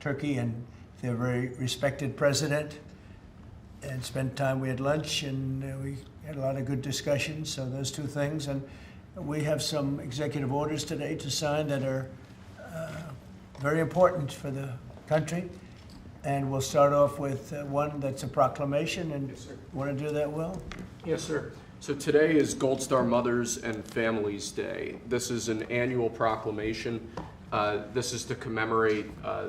Turkey and their very respected president, and spent time. We had lunch, and we had a lot of good discussions. So those two things, and we have some executive orders today to sign that are very important for the country. And we'll start off with one that's a proclamation, and yes, sir. Want to do that, Will? Yes, sir. So today is Gold Star Mothers and Families Day. This is an annual proclamation. This is to commemorate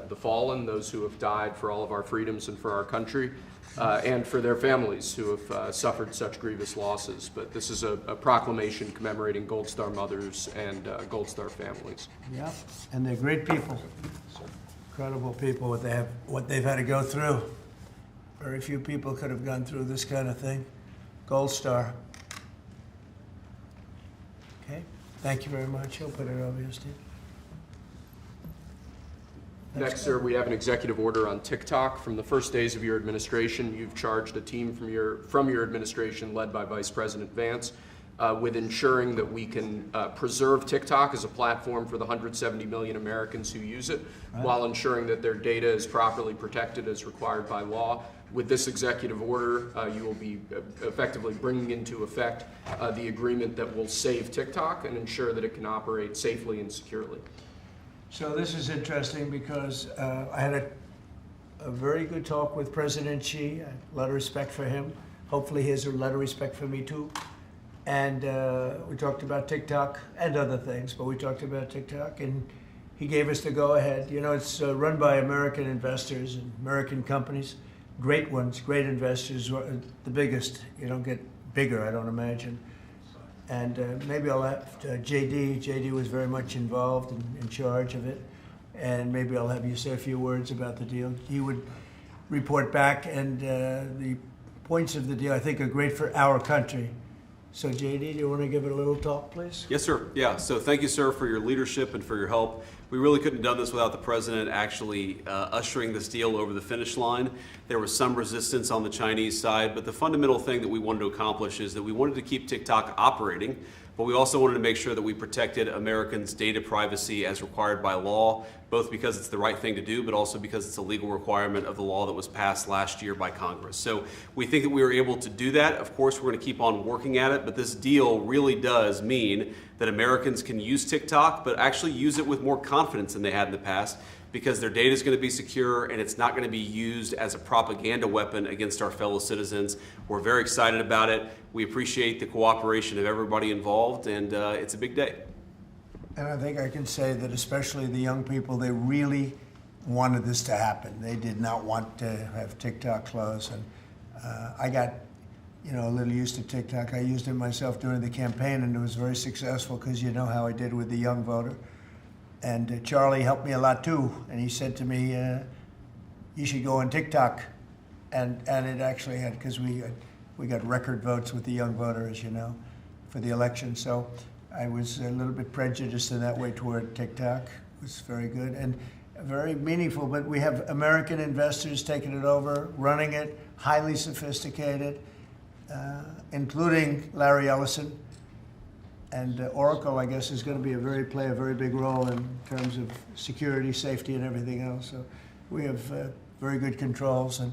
the fallen, those who have died for all of our freedoms and for our country, and for their families who have suffered such grievous losses. But this is a proclamation commemorating Gold Star Mothers and Gold Star families. Yeah, and they're great people. Incredible people, what they've had to go through. Very few people could have gone through this kind of thing. Gold Star. Okay, thank you very much. I'll put it over here, Steve. Next, sir, we have an executive order on TikTok. From the first days of your administration, you've charged a team from your administration, led by Vice President Vance, with ensuring that we can preserve TikTok as a platform for the 170 million Americans who use it, right, while ensuring that their data is properly protected as required by law. With this executive order, you will be effectively bringing into effect the agreement that will save TikTok and ensure that it can operate safely and securely. So this is interesting because I had a very good talk with President Xi. A lot of respect for him. Hopefully he has a lot of respect for me too. And we talked about TikTok and other things, but we talked about TikTok, and he gave us the go-ahead. You know, it's run by American investors and American companies, great ones, great investors, the biggest. You don't get bigger, I don't imagine. And maybe I'll have JD. JD was very much involved and in charge of it. And maybe I'll have you say a few words about the deal. He would report back, and the points of the deal, I think, are great for our country. So JD, do you want to give it a little talk, please? Yes, sir. Yeah, so thank you, sir, for your leadership and for your help. We really couldn't have done this without the president actually ushering this deal over the finish line. There was some resistance on the Chinese side, but the fundamental thing that we wanted to accomplish is that we wanted to keep TikTok operating, but we also wanted to make sure that we protected Americans' data privacy as required by law, both because it's the right thing to do, but also because it's a legal requirement of the law that was passed last year by Congress. So we think that we were able to do that. Of course, we're going to keep on working at it, but this deal really does mean that Americans can use TikTok, but actually use it with more confidence than they had in the past, because their data is going to be secure and it's not going to be used as a propaganda weapon against our fellow citizens. We're very excited about it. We appreciate the cooperation of everybody involved, and it's a big day. And I think I can say that especially the young people, they really wanted this to happen. They did not want to have TikTok close. And I got, a little used to TikTok. I used it myself during the campaign, and it was very successful because you know how I did with the young voter. And Charlie helped me a lot too. And he said to me, you should go on TikTok. And it actually had, because we got record votes with the young voter, as you know, for the election. So I was a little bit prejudiced in that way toward TikTok. It was very good and very meaningful, but we have American investors taking it over, running it, highly sophisticated, including Larry Ellison. And Oracle, I guess, is going to play a very big role in terms of security, safety, and everything else. So we have very good controls. And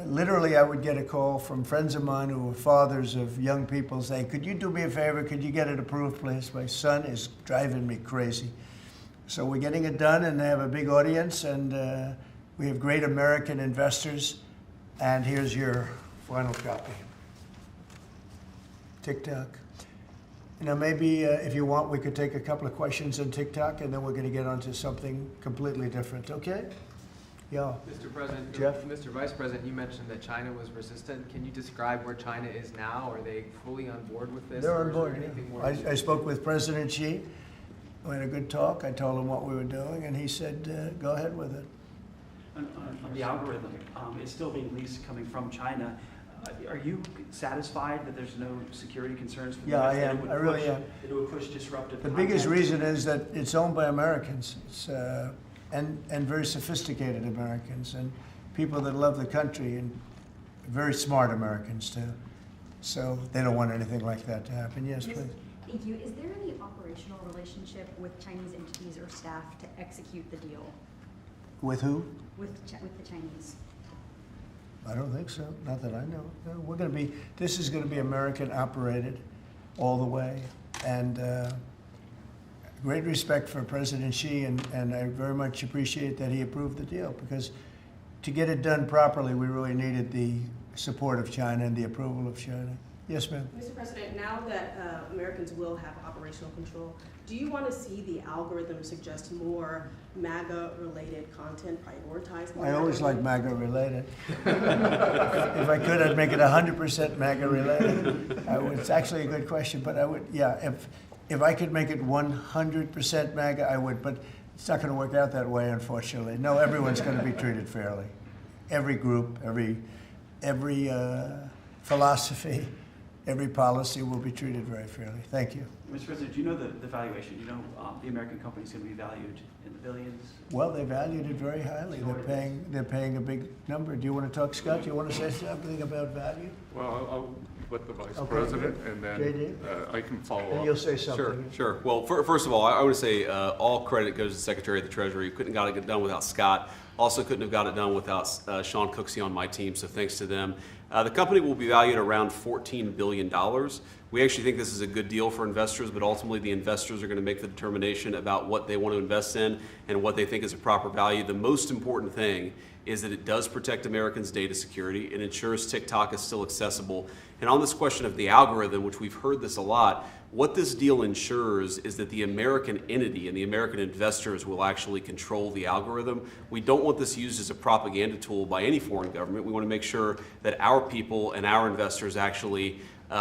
literally, I would get a call from friends of mine who were fathers of young people saying, could you do me a favor? Could you get it approved, please? My son is driving me crazy. So we're getting it done, and they have a big audience, and we have great American investors. And here's your final copy. TikTok. Maybe if you want, we could take a couple of questions on TikTok, and then we're going to get onto something completely different, okay? Yeah. Mr. President, Jeff? Mr. Vice President, you mentioned that China was resistant. Can you describe where China is now? Are they fully on board with this? They're on board, yeah. I spoke with President Xi. We had a good talk. I told him what we were doing, and he said, go ahead with it. On the algorithm, it's still being leased coming from China. Are you satisfied that there's no security concerns for the Yeah, I am. I really am. It would push disruptive The content? biggest reason is that it's owned by Americans. It's, and very sophisticated Americans and people that love the country, and very smart Americans too. So they don't want anything like that to happen. Yes, please. Thank you. Is there any operational relationship with Chinese entities or staff to execute the deal? With who? with the Chinese? I don't think so, not that I know. No, we're going to be, this is going to be American operated all the way. And great respect for President Xi, and I very much appreciate that he approved the deal, because to get it done properly, we really needed the support of China and the approval of China. Yes, ma'am. Mr. President, now that Americans will have operational control, do you want to see the algorithm suggest more MAGA-related content prioritized? I always like MAGA related. If I could, I'd make it 100% MAGA related. It's actually a good question, but I would, yeah, if I could make it 100% MAGA, I would, but it's not going to work out that way, unfortunately. No, everyone's going to be treated fairly. Every group, every philosophy, every policy will be treated very fairly. Thank you. Mr. President, do you know the valuation? Do you know the American company is going to be valued in the billions? Well, they valued it very highly. They're paying a big number. Do you want to talk, Scott? Do you want to say something about value? Well, I'll let the Vice Okay, President, and then JD? I can follow And up. you'll say something. Sure. Well, first of all, I would say all credit goes to the Secretary of the Treasury. Couldn't have got it done without Scott. Also couldn't have got it done without Sean Cooksey on my team, so thanks to them. The company will be valued around $14 billion. We actually think this is a good deal for investors, but ultimately the investors are going to make the determination about what they want to invest in and what they think is a proper value. The most important thing is that it does protect Americans' data security. It ensures TikTok is still accessible. And on this question of the algorithm, which we've heard this a lot, what this deal ensures is that the American entity and the American investors will actually control the algorithm. We don't want this used as a propaganda tool by any foreign government. We want to make sure that our people and our investors actually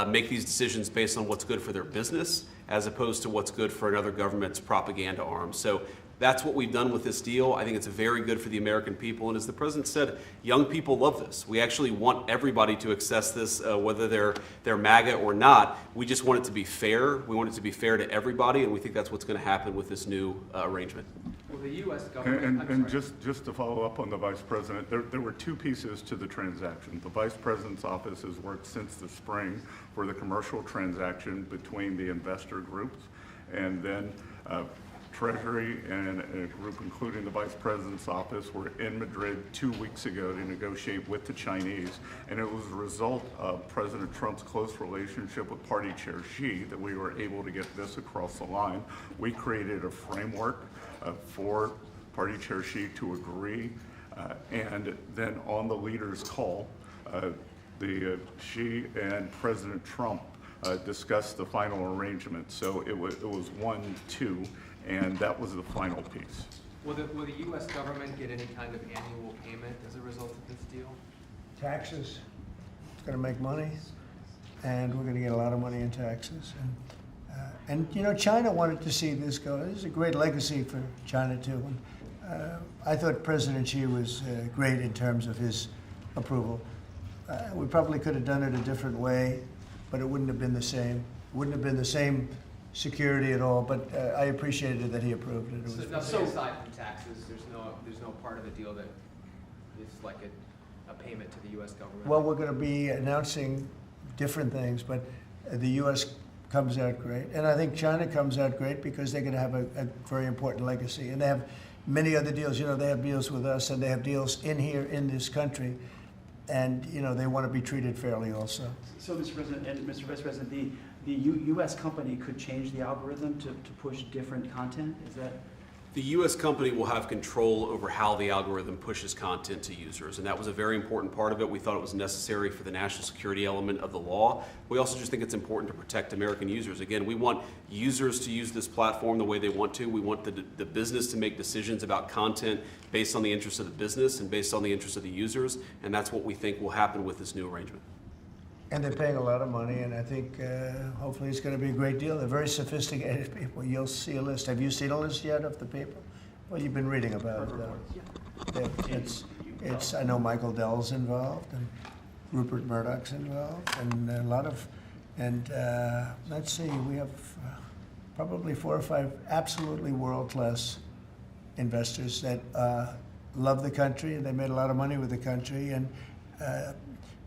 make these decisions based on what's good for their business as opposed to what's good for another government's propaganda arm. So that's what we've done with this deal. I think it's very good for the American people. And as the President said, young people love this. We actually want everybody to access this, whether they're MAGA or not. We just want it to be fair. We want it to be fair to everybody, and we think that's what's going to happen with this new arrangement. Will the U.S. government? And just to follow up on the Vice President, there were two pieces to the transaction. The Vice President's office has worked since the spring for the commercial transaction between the investor groups, and then Treasury and a group including the Vice President's office were in Madrid 2 weeks ago to negotiate with the Chinese, and it was a result of President Trump's close relationship with Party Chair Xi that we were able to get this across the line. We created a framework for Party Chair Xi to agree, and then on the leaders' call, the Xi and President Trump discussed the final arrangement. So it was 1-2. And that was the final piece. Will the U.S. government get any kind of annual payment as a result of this deal? Taxes. It's going to make money, and we're going to get a lot of money in taxes. And you know, China wanted to see this go. This is a great legacy for China too. And, I thought President Xi was great in terms of his approval. We probably could have done it a different way, but it wouldn't have been the same. It wouldn't have been the same security at all, but I appreciated that he approved it. So nothing aside from taxes, there's no part of the deal that is like a payment to the U.S. government? Well, we're going to be announcing different things, but the U.S. comes out great. And I think China comes out great because they're going to have a very important legacy. And they have many other deals. You know, they have deals with us, and they have deals in here in this country. And, you know, they want to be treated fairly also. So, Mr. President and Mr. Vice President, the U.S. company could change the algorithm to push different content? Is that? The U.S. company will have control over how the algorithm pushes content to users, and that was a very important part of it. We thought it was necessary for the national security element of the law. We also just think it's important to protect American users. Again, we want users to use this platform the way they want to. We want the business to make decisions about content based on the interests of the business and based on the interests of the users, and that's what we think will happen with this new arrangement. And they're paying a lot of money, and I think hopefully it's going to be a great deal. They're very sophisticated people. You'll see a list. Have you seen a list yet of the people? Well, you've been reading about it. It's. I know Michael Dell's involved, and Rupert Murdoch's involved, and a lot of. And let's see, we have probably 4 or 5 absolutely world-class investors that love the country, and they made a lot of money with the country, and.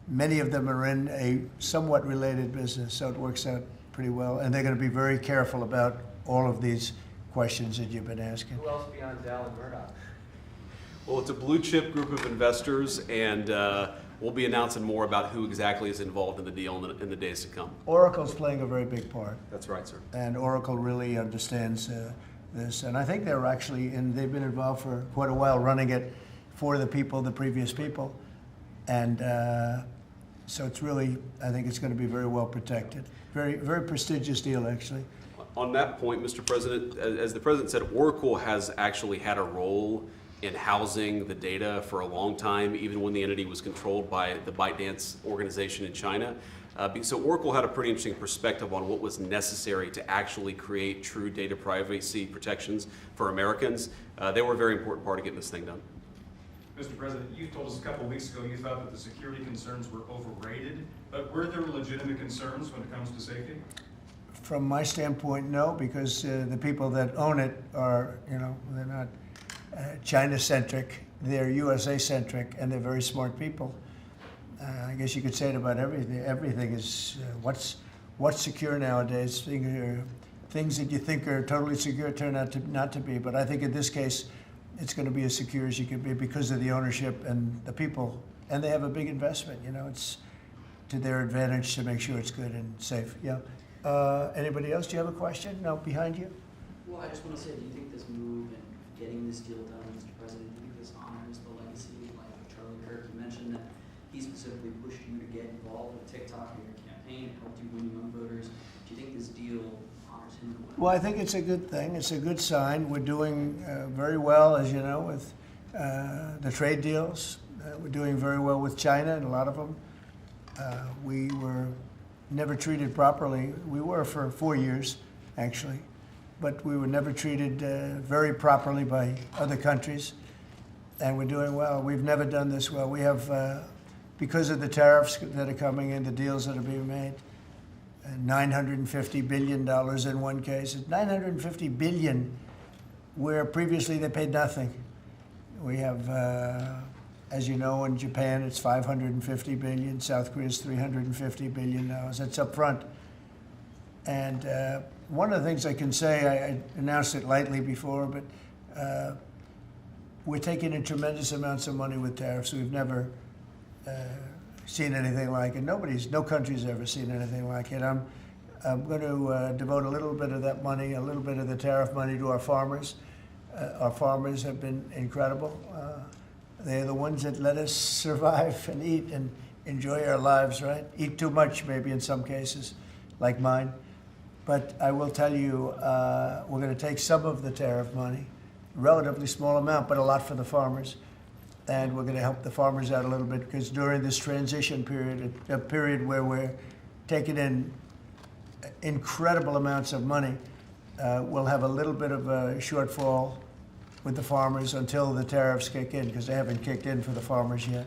Many of them are in a somewhat related business, so it works out pretty well. And they're going to be very careful about all of these questions that you've been asking. Who else beyond Dell and Murdoch? Well, it's a blue chip group of investors, and we'll be announcing more about who exactly is involved in the deal in the days to come. Oracle's playing a very big part, That's right, sir. and Oracle really understands this. And I think they're actually, and they've been involved for quite a while running it for the people, the previous people. And so it's really, I think it's going to be very well protected. Very, very prestigious deal, actually. On that point, Mr. President, as the President said, Oracle has actually had a role in housing the data for a long time, even when the entity was controlled by the ByteDance organization in China. So Oracle had a pretty interesting perspective on what was necessary to actually create true data privacy protections for Americans. They were a very important part of getting this thing done. Mr. President, you told us a couple of weeks ago you thought that the security concerns were overrated, but were there legitimate concerns when it comes to safety? From my standpoint, no, because the people that own it are, they're not China-centric, they're USA-centric, and they're very smart people. I guess you could say it about everything. Everything is what's secure nowadays. Things that you think are totally secure turn out to not to be. But I think in this case, it's going to be as secure as you can be because of the ownership and the people. And they have a big investment. It's to their advantage to make sure it's good and safe. Yeah. Anybody else? Do you have a question? No, behind you. Well, I just want to say, do you think this move and getting this deal done, Mr. President, do you think this honors the legacy like Charlie Kirk? You mentioned that he specifically pushed you to get involved with TikTok in your campaign, helped you win young voters. Do you think this deal honors him in a way? Well, I think it's a good thing. It's a good sign. We're doing very well, as you know, with the trade deals. We're doing very well with China and a lot of them. We were never treated properly. We were for 4 years, actually, but we were never treated very properly by other countries, and we're doing well. We've never done this well. We have, because of the tariffs that are coming in, the deals that are being made, $950 billion in one case. It's $950 billion, where previously they paid nothing. We have, as you know, in Japan, it's $550 billion. South Korea is $350 billion. That's up front. And one of the things I can say, I announced it lightly before, but we're taking in tremendous amounts of money with tariffs. We've never seen anything like it. No country's ever seen anything like it. I'm going to devote a little bit of that money, a little bit of the tariff money to our farmers. Our farmers have been incredible. They're the ones that let us survive and eat and enjoy our lives, right? Eat too much, maybe in some cases, like mine. But I will tell you, we're going to take some of the tariff money, relatively small amount, but a lot for the farmers. And we're going to help the farmers out a little bit because during this transition period, a period where we're taking in incredible amounts of money, we'll have a little bit of a shortfall with the farmers until the tariffs kick in, because they haven't kicked in for the farmers yet.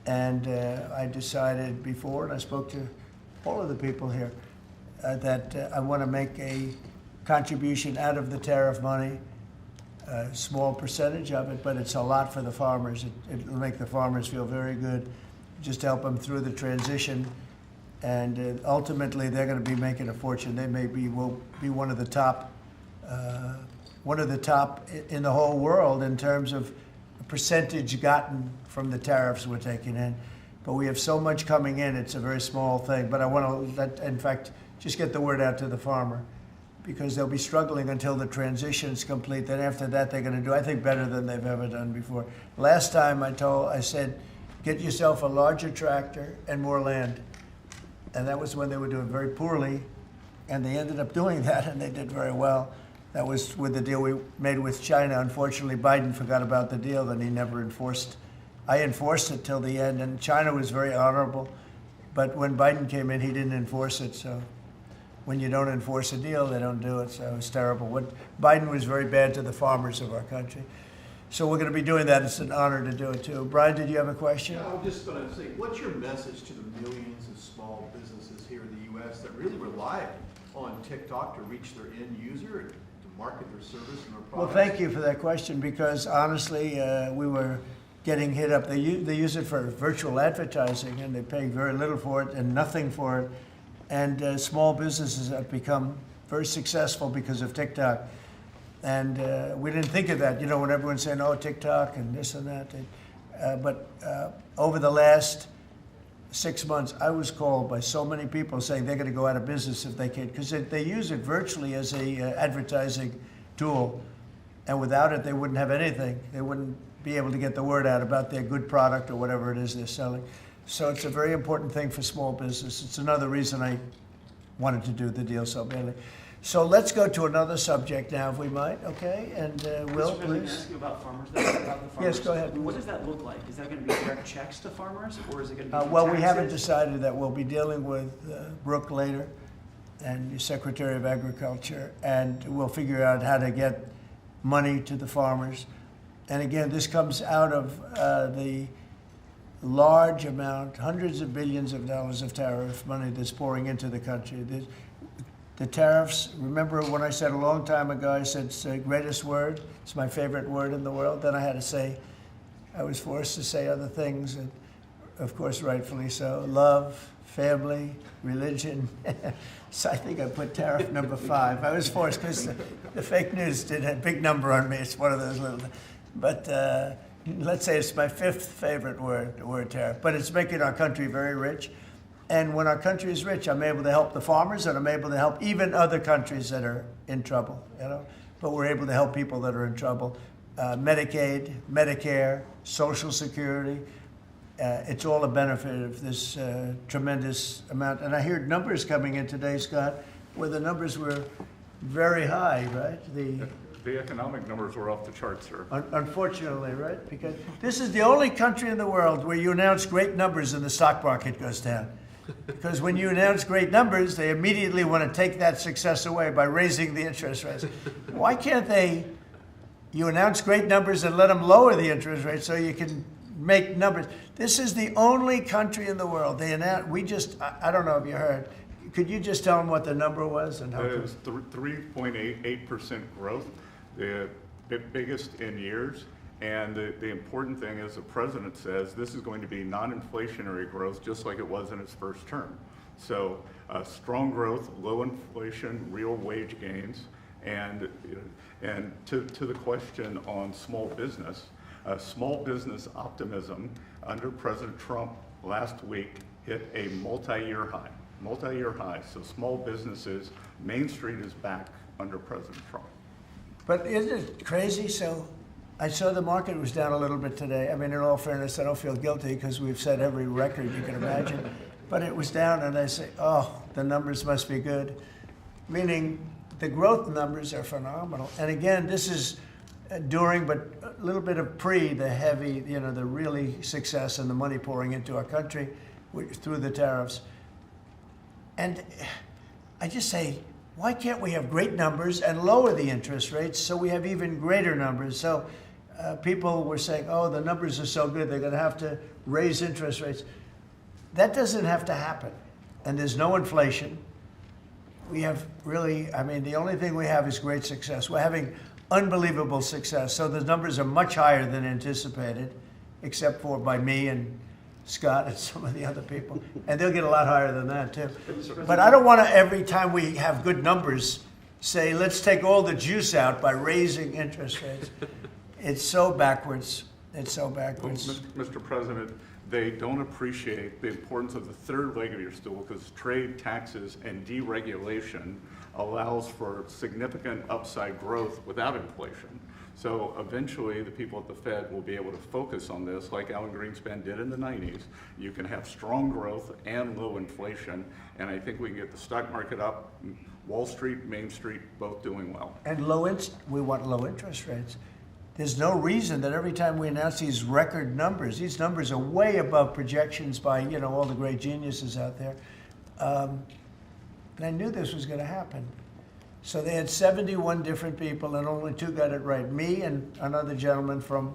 And I decided before, and I spoke to all of the people here, that I want to make a contribution out of the tariff money, a small percentage of it, but it's a lot for the farmers. It'll make the farmers feel very good, just help them through the transition. And ultimately, they're going to be making a fortune. They will be one of the top in the whole world in terms of percentage gotten from the tariffs we're taking in. But we have so much coming in, it's a very small thing. But I want to, in fact, just get the word out to the farmer, because they'll be struggling until the transition's complete. Then after that, they're going to do, I think, better than they've ever done before. Last time I said, get yourself a larger tractor and more land. And that was when they were doing very poorly, and they ended up doing that, and they did very well. That was with the deal we made with China. Unfortunately, Biden forgot about the deal, and he never enforced. I enforced it till the end, and China was very honorable. But when Biden came in, he didn't enforce it. So when you don't enforce a deal, they don't do it. So it was terrible. Biden was very bad to the farmers of our country. So we're going to be doing that. It's an honor to do it, too. Brian, did you have a question? Yeah, I was just going to say, what's your message to the millions of small businesses here in the U.S. that really rely on TikTok to reach their end user and to market their service and their products? Well, thank you for that question, because honestly, we were getting hit up. They use it for virtual advertising, and they pay very little for it and nothing for it. And small businesses have become very successful because of TikTok. And we didn't think of that, you know, when everyone's saying, oh, TikTok and this and that. But over the last 6 months, I was called by so many people saying they're going to go out of business if they can't, because they use it virtually as a advertising tool. And without it, they wouldn't have anything. They wouldn't be able to get the word out about their good product or whatever it is they're selling. So it's a very important thing for small business. It's another reason I wanted to do the deal so badly. So let's go to another subject now, if we might, okay? And Will, Mr. President, can I please. ask you about farmers, about the farmers? Yes, go ahead. What does that look like? Is that going to be direct checks to farmers, or is it going to be Well, we haven't taxes? decided that. We'll be dealing with Brooke later and the Secretary of Agriculture, and we'll figure out how to get money to the farmers. And again, this comes out of the large amount, hundreds of billions of dollars of tariff money that's pouring into the country. The tariffs, remember when I said a long time ago, I said it's the greatest word, it's my favorite word in the world. Then I had to say, I was forced to say other things, and of course, rightfully so. Love, family, religion. So I think I put tariff number 5. I was forced because the fake news did a big number on me. It's one of those little, but let's say it's my 5th favorite word, the word tariff. But it's making our country very rich. And when our country is rich, I'm able to help the farmers, and I'm able to help even other countries that are in trouble, you know. But we're able to help people that are in trouble. Medicaid, Medicare, Social Security. It's all a benefit of this tremendous amount. And I heard numbers coming in today, Scott, where the numbers were very high, right? The economic numbers were off the charts, sir. Unfortunately, right? Because this is the only country in the world where you announce great numbers and the stock market goes down. Because when you announce great numbers, they immediately want to take that success away by raising the interest rates. Why can't you announce great numbers and let them lower the interest rate so you can make numbers? This is the only country in the world. I don't know if you heard. Could you just tell them what the number was? And how It was 3.88% growth, the biggest in years. And the important thing is the president says this is going to be non-inflationary growth just like it was in its first term. So strong growth, low inflation, real wage gains. And to the question on small business optimism under President Trump last week hit a multi-year high. So small businesses, Main Street is back under President Trump. But isn't it crazy? So I saw the market was down a little bit today. I mean, in all fairness, I don't feel guilty because we've set every record you can imagine. But it was down, and I say, oh, the numbers must be good. Meaning the growth numbers are phenomenal. And again, this is during, but a little bit of the heavy, the really success and the money pouring into our country through the tariffs. And I just say, why can't we have great numbers and lower the interest rates so we have even greater numbers? So people were saying, oh, the numbers are so good, they're going to have to raise interest rates. That doesn't have to happen. And there's no inflation. We have really, the only thing we have is great success. We're having unbelievable success. So the numbers are much higher than anticipated, except for by me and Scott and some of the other people. And they'll get a lot higher than that, too. But I don't want to, every time we have good numbers, say, let's take all the juice out by raising interest rates. It's so backwards. It's so backwards. Well, Mr. President, they don't appreciate the importance of the third leg of your stool because trade, taxes, and deregulation allows for significant upside growth without inflation. So eventually the people at the Fed will be able to focus on this like Alan Greenspan did in the 90s. You can have strong growth and low inflation, and I think we can get the stock market up, Wall Street, Main Street, both doing well. And we want low interest rates. There's no reason that every time we announce these record numbers, these numbers are way above projections by, all the great geniuses out there. And I knew this was going to happen. So they had 71 different people and only 2 got it right. Me and another gentleman from,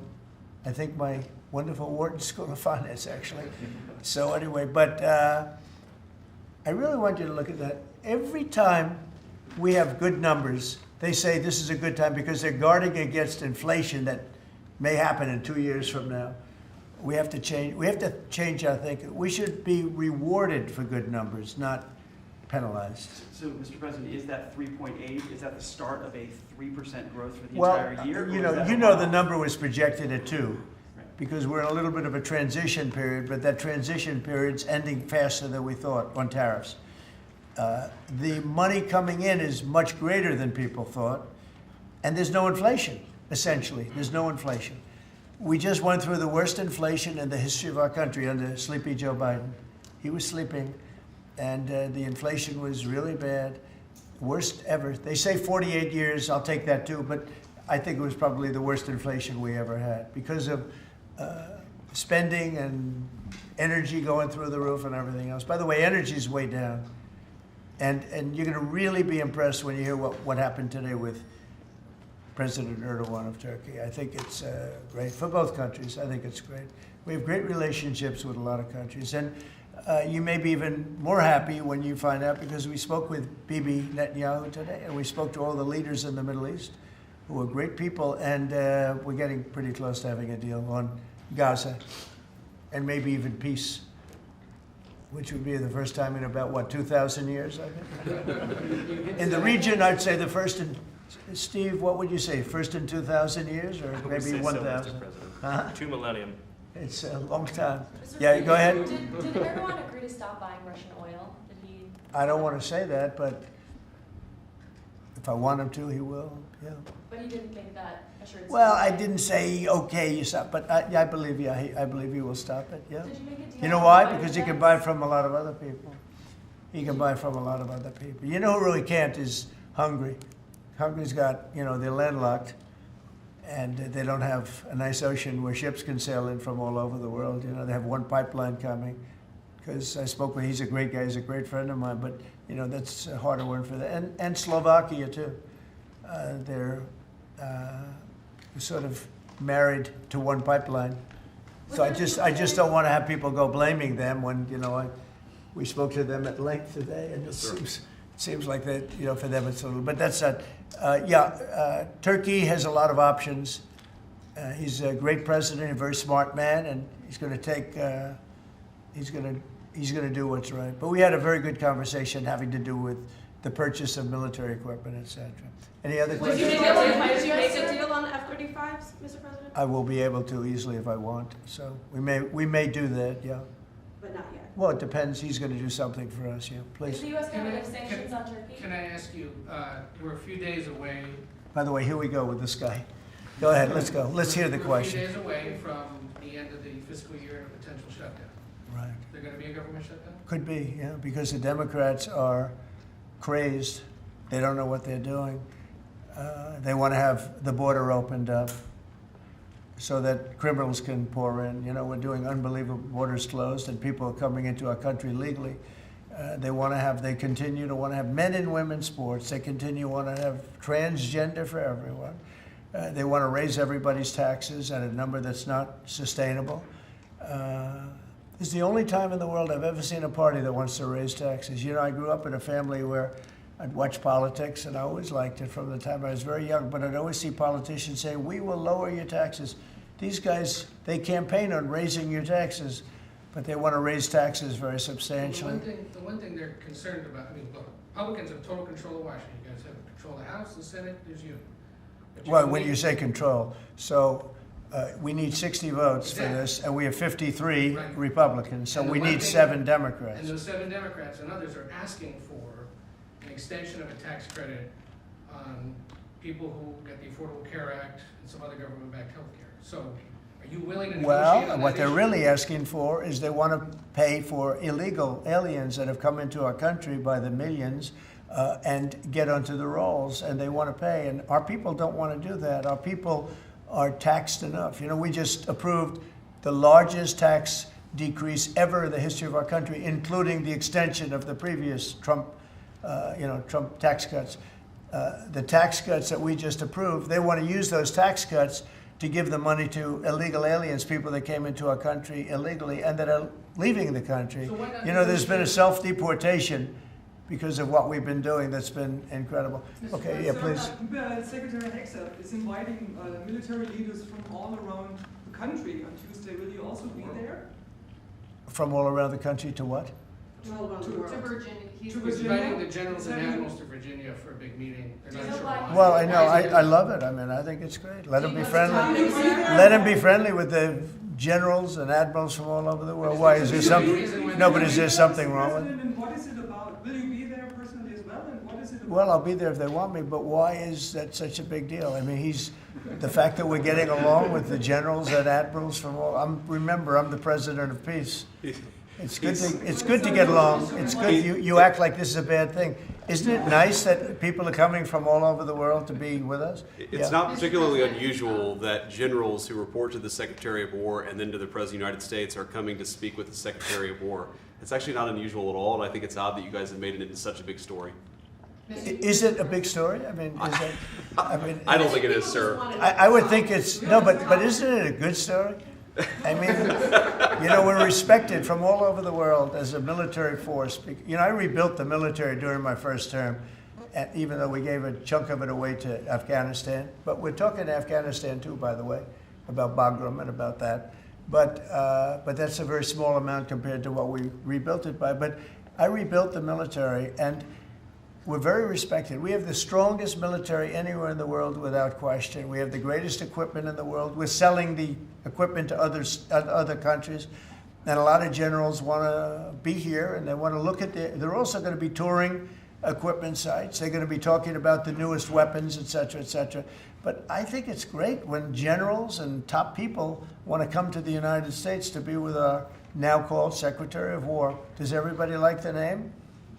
I think, my wonderful Wharton School of Finance, actually. So anyway, but I really want you to look at that. Every time we have good numbers, they say this is a good time because they're guarding against inflation that may happen in 2 years from now. We have to change our thinking. We should be rewarded for good numbers, not penalized. So, Mr. President, is that 3.8, is that the start of a 3% growth for the Well, entire year? you or is that know a the one-off? number was projected at 2, Right. because we're in a little bit of a transition period, but that transition period's ending faster than we thought on tariffs. The money coming in is much greater than people thought, and there's no inflation, essentially. There's no inflation. We just went through the worst inflation in the history of our country under Sleepy Joe Biden. He was sleeping, and the inflation was really bad, worst ever. They say 48 years, I'll take that too, but I think it was probably the worst inflation we ever had because of spending and energy going through the roof and everything else. By the way, energy's way down. And you're going to really be impressed when you hear what happened today with President Erdogan of Turkey. I think it's great for both countries. I think it's great. We have great relationships with a lot of countries. And you may be even more happy when you find out, because we spoke with Bibi Netanyahu today, and we spoke to all the leaders in the Middle East, who are great people, and we're getting pretty close to having a deal on Gaza, and maybe even peace, which would be the first time in about, 2,000 years, I think? In the region, I'd say the first in, Steve, what would you say, first in 2,000 years, or maybe 1,000? Huh? 2 millennium. It's a long time. Mr. Yeah, go ahead. Did Erdogan agree to stop buying Russian oil? Did he? I don't want to say that, but if I want him to, he will, yeah. But he didn't make that assurance. Well, I didn't say, okay, you stop, but I believe, I believe he will stop it, yeah. Did you make a deal? You know why? Because he can buy from a lot of other people. He can buy from a lot of other people. You know who really can't is Hungary. Hungary's got, they're landlocked, and they don't have a nice ocean where ships can sail in from all over the world. They have one pipeline coming. Because I spoke with, he's a great guy, he's a great friend of mine, but that's a harder one for them. And Slovakia too. They're sort of married to one pipeline. So I just don't want to have people go blaming them when we spoke to them at length today, and it seems like that for them it's a little. But that's not. Turkey has a lot of options. He's a great president, a very smart man, and he's going to take. He's going to do what's right. But we had a very good conversation having to do with the purchase of military equipment, etc. Any other questions? Did you make a deal on F-35s, Mr. President? I will be able to easily if I want. So we may do that, yeah. But not yet. Well, it depends. He's going to do something for us, yeah. Is Please. the U.S. going to lift sanctions on Turkey? Can I ask you, we're a few days away. By the way, here we go with this guy. Go ahead, let's go. Let's hear the question. We're a few days away from the end of the fiscal year and a potential shutdown. Right. Is there going to be a government shutdown? Could be, yeah, because the Democrats are crazed. They don't know what they're doing. They want to have the border opened up so that criminals can pour in. We're doing unbelievable borders closed, and people are coming into our country legally. They continue to want to have men and women sports. They continue to want to have transgender for everyone. They want to raise everybody's taxes at a number that's not sustainable. This is the only time in the world I've ever seen a party that wants to raise taxes. I grew up in a family where I'd watch politics, and I always liked it from the time I was very young, but I'd always see politicians say, we will lower your taxes. These guys, they campaign on raising your taxes, but they want to raise taxes very substantially. The one thing they're concerned about, look, Republicans have total control of Washington. You guys have control of the House, the Senate, there's you. Well, when you say control, so we need 60 votes for this, and we have 53 Republicans, so we need 7 Democrats. And those 7 Democrats and others are asking for an extension of a tax credit on people who get the Affordable Care Act and some other government-backed health care. So are you willing to negotiate on that Well, what they're issue? really asking for is they want to pay for illegal aliens that have come into our country by the millions and get onto the rolls, and they want to pay. And our people don't want to do that. Our people are taxed enough. We just approved the largest tax decrease ever in the history of our country, including the extension of the previous Trump tax cuts. The tax cuts that we just approved, they want to use those tax cuts to give the money to illegal aliens, people that came into our country illegally and that are leaving the country. So There's been a self-deportation because of what we've been doing that's been incredible. Okay, yeah, please. Secretary Hexer is inviting military leaders from all around the country on Tuesday. Will you also be there? From all around the country to what? all around the world. To Virginia. He's To inviting Virginia? the generals and Is that- admirals to Virginia for a big meeting. They're Do you not know sure why why. he's- Well, I know, I love it. I mean, I think it's great. Let him be friendly. Let him be friendly with the generals and admirals from all over the world. Why, is there something, no, but is there something wrong with it? President, and what is it about? Will you be there personally as well, and what is it about? Well, I'll be there if they want me, but why is that such a big deal? I mean, the fact that we're getting along with the generals and admirals from all, remember, I'm the president of peace. It's good to get along. It's good, you act like this is a bad thing. Isn't it nice that people are coming from all over the world to be with us? It's not particularly unusual that generals who report to the Secretary of War and then to the President of the United States are coming to speak with the Secretary of War. It's actually not unusual at all, and I think it's odd that you guys have made it into such a big story. Is it a big story? I mean, is it, I don't think it is, sir. I would think it's, no, but isn't it a good story? I mean, you know, we're respected from all over the world as a military force. You know, I rebuilt the military during my first term, even though we gave a chunk of it away to Afghanistan. But we're talking Afghanistan too, by the way, about Bagram and about that. But that's a very small amount compared to what we rebuilt it by. But I rebuilt the military, and we're very respected. We have the strongest military anywhere in the world without question. We have the greatest equipment in the world. We're selling the equipment to other countries. And a lot of generals want to be here and they want to look at they're also going to be touring equipment sites. They're going to be talking about the newest weapons, et cetera, et cetera. But I think it's great when generals and top people want to come to the United States to be with our now called Secretary of War. Does everybody like the name?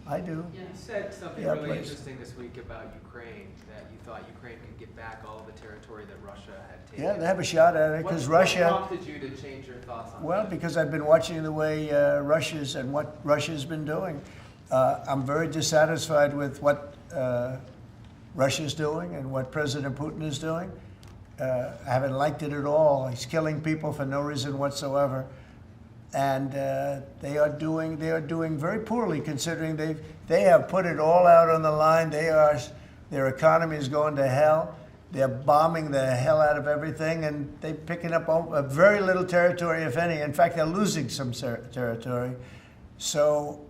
I do. You said something Yeah, really please. interesting this week about Ukraine, that you thought Ukraine could get back all the territory that Russia had taken. Yeah, they have a shot at it because Russia. What prompted you to change your thoughts on Well, that? because I've been watching the way what Russia's been doing. I'm very dissatisfied with what Russia's doing and what President Putin is doing. I haven't liked it at all. He's killing people for no reason whatsoever. And they are doing very poorly considering they have put it all out on the line. Their economy is going to hell. They're bombing the hell out of everything, and they're picking up a very little territory, if any. In fact, they're losing some territory. So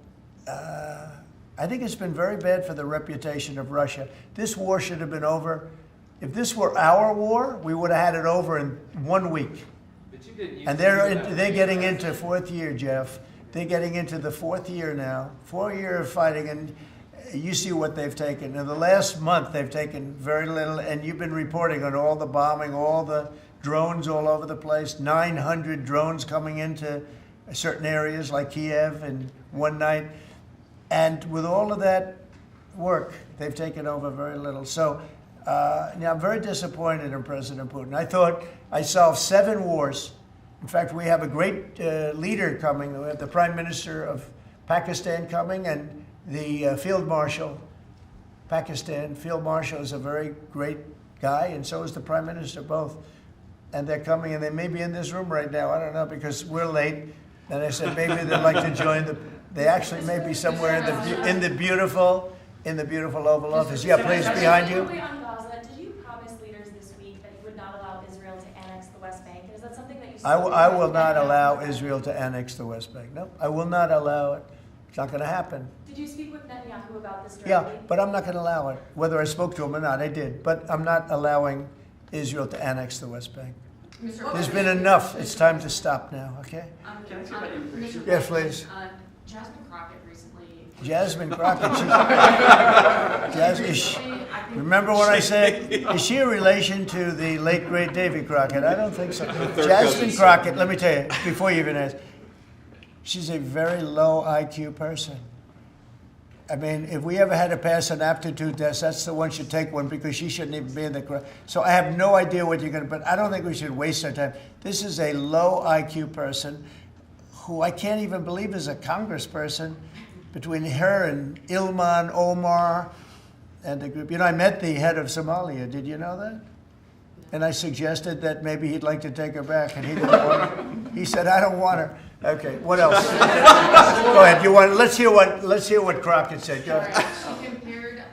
I think it's been very bad for the reputation of Russia. This war should have been over. If this were our war, we would have had it over in 1 week. And they're getting into fourth year, Jeff. They're getting into the fourth year now. 4 year of fighting, and you see what they've taken. In the last month, they've taken very little, and you've been reporting on all the bombing, all the drones all over the place. 900 drones coming into certain areas like Kiev in one night. And with all of that work, they've taken over very little. So now I'm very disappointed in President Putin. I thought I solved 7 wars. In fact, we have a great leader coming. We have the Prime Minister of Pakistan coming and the Field Marshal, Pakistan. Field Marshal is a very great guy, and so is the Prime Minister, both. And they're coming, and they may be in this room right now. I don't know, because we're late. And I said maybe they'd like to join they actually may be somewhere in the beautiful Oval Office. Yeah, please, behind you. On Gaza, did you promise leaders this week that you would not allow Israel to annex the West Bank? And is that something that you I will not allow Israel to annex the West Bank. No, I will not allow it. It's not going to happen. Did you speak with Netanyahu about this directly? Yeah, but I'm not going to allow it. Whether I spoke to him or not, I did. But I'm not allowing Israel to annex the West Bank. There's been enough. It's time to stop now, okay? Can I see about immigration? Yes, please. Jasmine Crockett recently. Jasmine Crockett. Remember when I said, is she a relation to the late, great Davy Crockett? I don't think so. Jasmine Crockett, let me tell you, before you even ask, she's a very low IQ person. I mean, if we ever had to pass an aptitude test, that's the one should take one because she shouldn't even be in the class. So I have no idea what you're going to, but I don't think we should waste our time. This is a low IQ person who I can't even believe is a congressperson. Between her and Ilman Omar and the group. You know, I met the head of Somalia. Did you know that? And I suggested that maybe he'd like to take her back, and he didn't want her. He said, "I don't want her." Okay, what else? Go ahead. Let's hear what Crockett said. Go ahead. She compared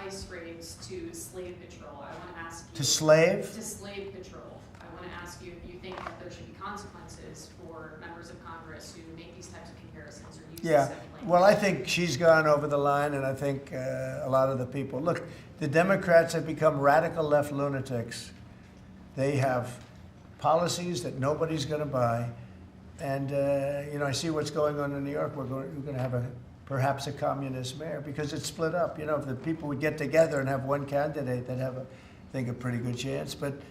ICE raids to slave patrol. I want to ask you. To slave? To slave patrol. I want to ask you if you think that there should be be consequences for members of Congress who make these types of comparisons or use Yeah, this as a well, I think she's gone over the line, and I think a lot of the people, look, the Democrats have become radical left lunatics. They have policies that nobody's going to buy. And, you know, I see what's going on in New York. We're going to have perhaps a communist mayor because it's split up. You know, if the people would get together and have one candidate, they'd have, I think, a pretty good chance. But it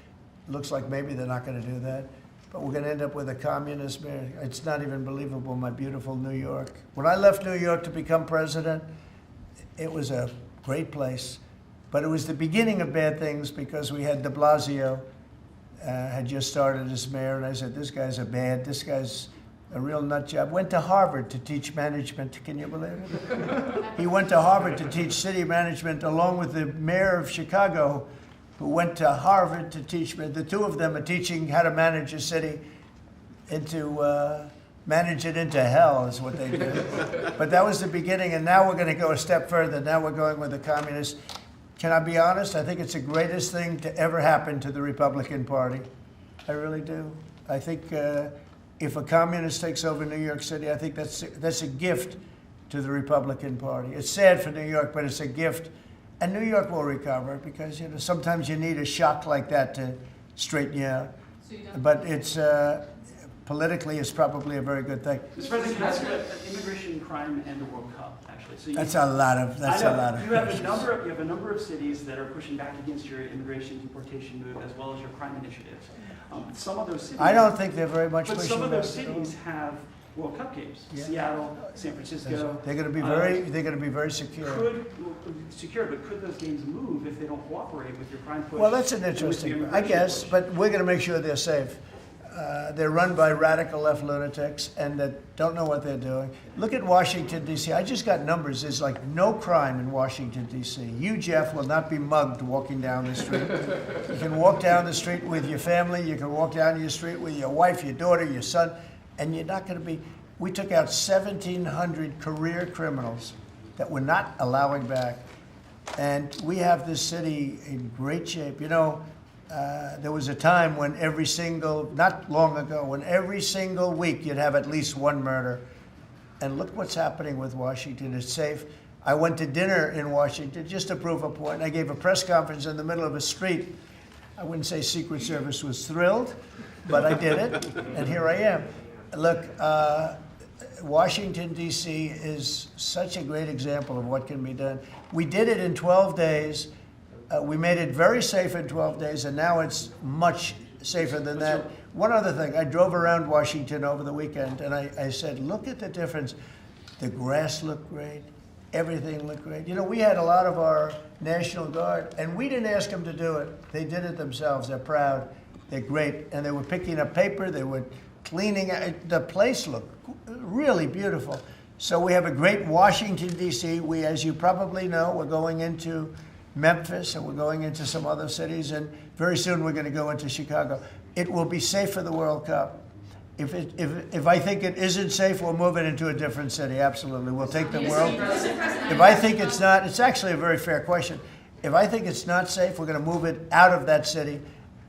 looks like maybe they're not going to do that. But we're going to end up with a communist mayor. It's not even believable, my beautiful New York. When I left New York to become president, it was a great place. But it was the beginning of bad things because we had de Blasio had just started as mayor, and I said, this guy's this guy's a real nut job. Went to Harvard to teach management, can you believe it? He went to Harvard to teach city management along with the mayor of Chicago, who went to Harvard to teach, the two of them are teaching how to manage a city manage it into hell is what they do. But that was the beginning, and now we're going to go a step further. Now we're going with the communists. Can I be honest? I think it's the greatest thing to ever happen to the Republican Party. I really do. I think if a communist takes over New York City, I think that's a gift to the Republican Party. It's sad for New York, but it's a gift. And New York will recover because, you know, sometimes you need a shock like that to straighten you out. But it's politically, it's probably a very good thing. Mr. President, can I ask you about immigration, crime, and the World Cup, actually? So That's a lot of you have questions. you have a number of cities that are pushing back against your immigration deportation move as well as your crime initiatives. Some of those cities, I don't think they're very much but pushing some of those back at all. cities have World Cup games. Yeah. Seattle, San Francisco. They're going to be very secure. But could those games move if they don't cooperate with your crime push? Well, that's an and with the interesting, I immigration guess, push? but we're going to make sure they're safe. They're run by radical left lunatics and that don't know what they're doing. Look at Washington, D.C. I just got numbers. There's like no crime in Washington, D.C. You, Jeff, will not be mugged walking down the street. You can walk down the street with your family. You can walk down your street with your wife, your daughter, your son, and you're not going to be. We took out 1,700 career criminals that we're not allowing back. And we have this city in great shape. You know, there was a time when not long ago, when every single week you'd have at least one murder. And look what's happening with Washington. It's safe. I went to dinner in Washington just to prove a point. I gave a press conference in the middle of a street. I wouldn't say Secret Service was thrilled, but I did it, and here I am. Look, Washington, D.C. is such a great example of what can be done. We did it in 12 days. We made it very safe in 12 days, and now it's much safer than that. One other thing, I drove around Washington over the weekend, and I said, look at the difference. The grass looked great. Everything looked great. You know, we had a lot of our National Guard, and we didn't ask them to do it. They did it themselves. They're proud. They're great. And they were picking up paper. They were cleaning. The place looked really beautiful. So we have a great Washington, D.C. We, as you probably know, we're going into Memphis, and we're going into some other cities, and very soon we're going to go into Chicago. It will be safe for the World Cup. If I think it isn't safe, we'll move it into a different city. Absolutely, we'll take the world. If I think it's not, it's actually a very fair question. If I think it's not safe, we're going to move it out of that city.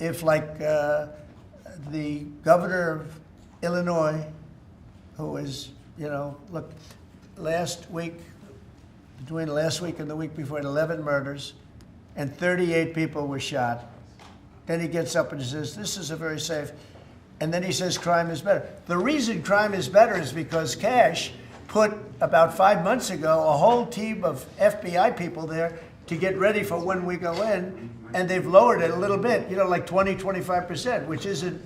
If, like the governor of Illinois, who is, you know, look, between last week and the week before, 11 murders, and 38 people were shot. Then he gets up and he says, this is a very safe, and then he says crime is better. The reason crime is better is because Cash put, about 5 months ago, a whole team of FBI people there to get ready for when we go in, and they've lowered it a little bit, you know, like 20-25%, which isn't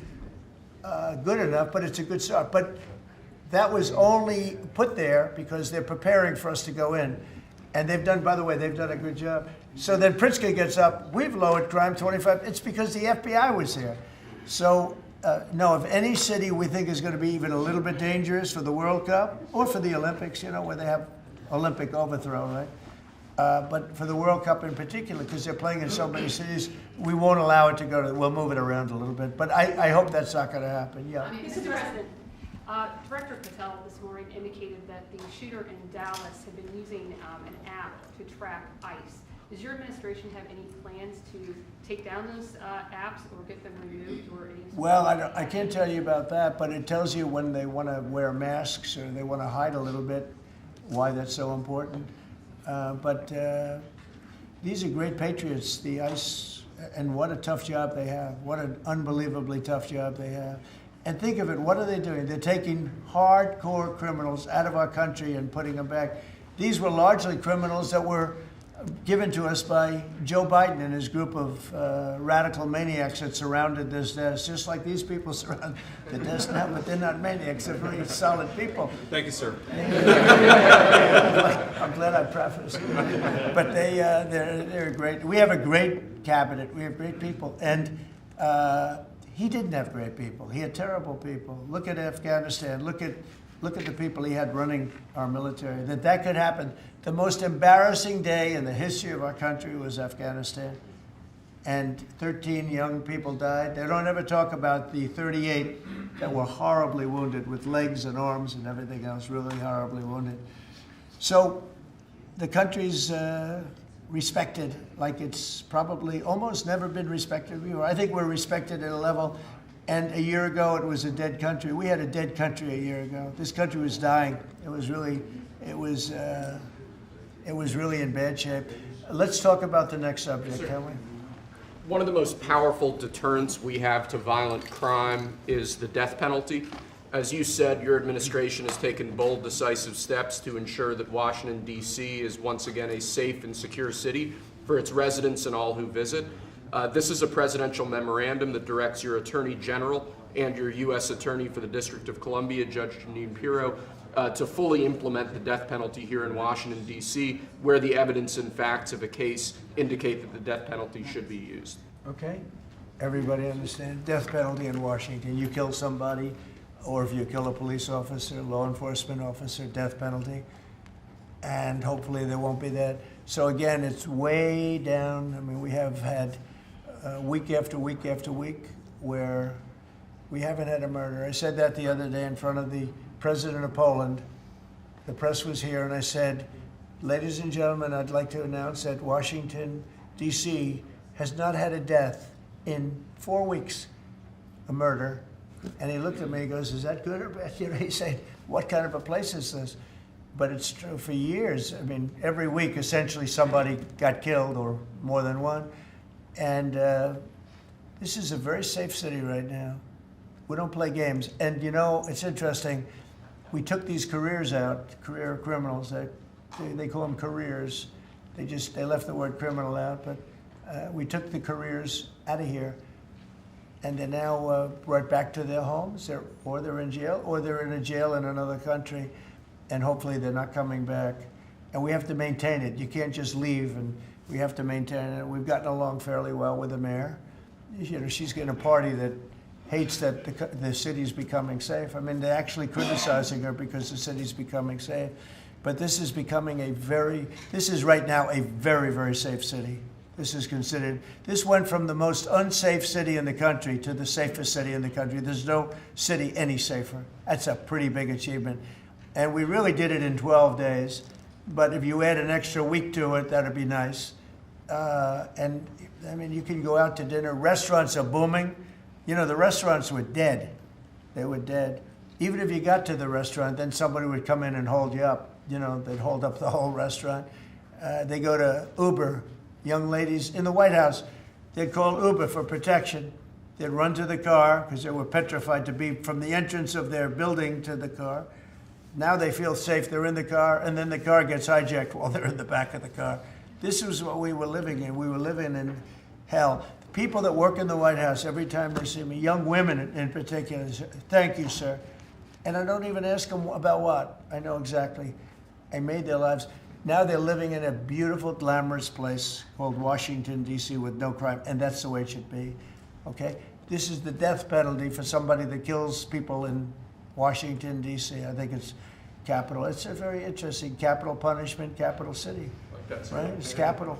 good enough, but it's a good start. But that was only put there because they're preparing for us to go in. And they've done, by the way, they've done a good job. So then Pritzker gets up, we've lowered crime 25, it's because the FBI was there. So, no, if any city we think is going to be even a little bit dangerous for the World Cup, or for the Olympics, you know, where they have Olympic overthrow, right? But for the World Cup in particular, because they're playing in so many cities, we won't allow it to go to, we'll move it around a little bit. But I hope that's not going to happen, yeah. Mr. President, Director Patel this morning indicated that the shooter in Dallas had been using an app to track ICE. Does your administration have any plans to take down those apps or get them removed or any? Well, I can't tell you about that, but it tells you when they want to wear masks or they want to hide a little bit, why that's so important. But these are great patriots, the ICE, and what a tough job they have. What an unbelievably tough job they have. And think of it, what are they doing? They're taking hardcore criminals out of our country and putting them back. These were largely criminals that were given to us by Joe Biden and his group of radical maniacs that surrounded this desk, just like these people surround the desk now, but they're not maniacs, they're very solid people. Thank you, sir. I'm glad I prefaced it. But they're great. We have a great cabinet, we have great people, and he didn't have great people. He had terrible people. Look at Afghanistan, look at the people he had running our military, that could happen. The most embarrassing day in the history of our country was Afghanistan. And 13 young people died. They don't ever talk about the 38 that were horribly wounded with legs and arms and everything else, really horribly wounded. So the country's respected like it's probably almost never been respected before. I think we're respected at a level. And a year ago, it was a dead country. We had a dead country a year ago. This country was dying. It was really in bad shape. Let's talk about the next subject, can we? One of the most powerful deterrents we have to violent crime is the death penalty. As you said, your administration has taken bold, decisive steps to ensure that Washington, D.C. is once again a safe and secure city for its residents and all who visit. This is a presidential memorandum that directs your Attorney General and your U.S. Attorney for the District of Columbia, Judge Janine Pirro, to fully implement the death penalty here in Washington, D.C., where the evidence and facts of a case indicate that the death penalty should be used. Okay? Everybody understand? Death penalty in Washington. You kill somebody, or if you kill a police officer, law enforcement officer, death penalty. And hopefully there won't be that. So again, it's way down. I mean, we have had week after week after week where we haven't had a murder. I said that the other day in front of the president of Poland. The press was here, and I said, ladies and gentlemen, I'd like to announce that Washington, D.C. has not had a death in 4 weeks, a murder. And he looked at me, he goes, is that good or bad? You know, he said, what kind of a place is this? But it's true for years. I mean, every week, essentially, somebody got killed or more than one. And this is a very safe city right now. We don't play games. And, you know, it's interesting. We took these careers out, career criminals. They call them careers. They left the word criminal out. But we took the careers out of here. And they're now brought back to their homes, or they're in jail, or they're in a jail in another country. And hopefully they're not coming back. And we have to maintain it. You can't just leave, and we have to maintain it. We've gotten along fairly well with the mayor. You know, she's getting a party that hates that the city's becoming safe. I mean, they're actually criticizing her because the city's becoming safe. But this is becoming this is right now a very, very safe city. This went from the most unsafe city in the country to the safest city in the country. There's no city any safer. That's a pretty big achievement. And we really did it in 12 days. But if you add an extra week to it, that'd be nice. And I mean, you can go out to dinner. Restaurants are booming. You know, the restaurants were dead. They were dead. Even if you got to the restaurant, then somebody would come in and hold you up. You know, they'd hold up the whole restaurant. They go to Uber. Young ladies in the White House, they'd call Uber for protection. They'd run to the car because they were petrified to be from the entrance of their building to the car. Now they feel safe. They're in the car, and then the car gets hijacked while they're in the back of the car. This was what we were living in. We were living in hell. The people that work in the White House, every time they see me, young women in particular, say, thank you, sir. And I don't even ask them about what. I know exactly. I made their lives. Now they're living in a beautiful, glamorous place called Washington, D.C. with no crime, and that's the way it should be, okay? This is the death penalty for somebody that kills people in Washington, D.C. I think it's capital. It's a very interesting capital punishment, capital city, right? It's capital.